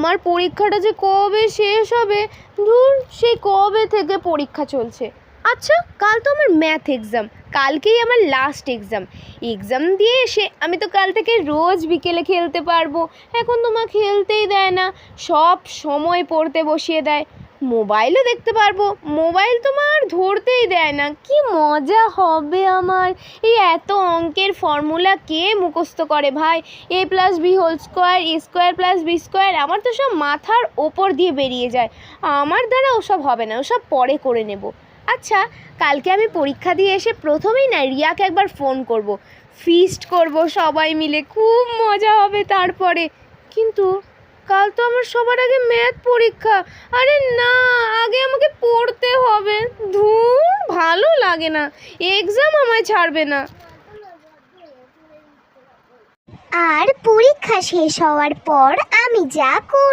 আমার পরীক্ষাটা যে কবে শেষ হবে, ধুর, সেই কবে থেকে পরীক্ষা চলছে। আচ্ছা, কাল তো আমার ম্যাথ এক্সাম, কালকেই আমার লাস্ট এক্সাম দিয়ে এসে আমি তো কাল থেকে রোজ বিকেলে খেলতে পারবো। এখন তো মা খেলতেই দেয় না, সব সময় পড়তে বসিয়ে দেয়। মোবাইলও দেখতে পারবো, মোবাইল তো মা আর ধরতেই দেয় না। কি মজা হবে আমার! এই এত অঙ্কের ফর্মুলা কে মুখস্থ করে ভাই? a+b² a² + b², আমার তো সব মাথার ওপর দিয়ে বেরিয়ে যায়। আমার দ্বারা ওসব হবে না, ওসব পরে করে নেব। আচ্ছা, কালকে আমি পরীক্ষা দিয়ে এসে প্রথমেই না রিয়াকে একবার ফোন করব, ফিস্ট করব সবাই মিলে, খুব মজা হবে তারপরে। কিন্তু কাল তো আমার সবার আগে ম্যাথ পরীক্ষা। আরে না, আগে আমাকে পড়তে হবে। ধুর, ভালো লাগে না, এক্সাম আমায় ছাড়বে না। আর পরীক্ষা শেষ হওয়ার পর আমি যা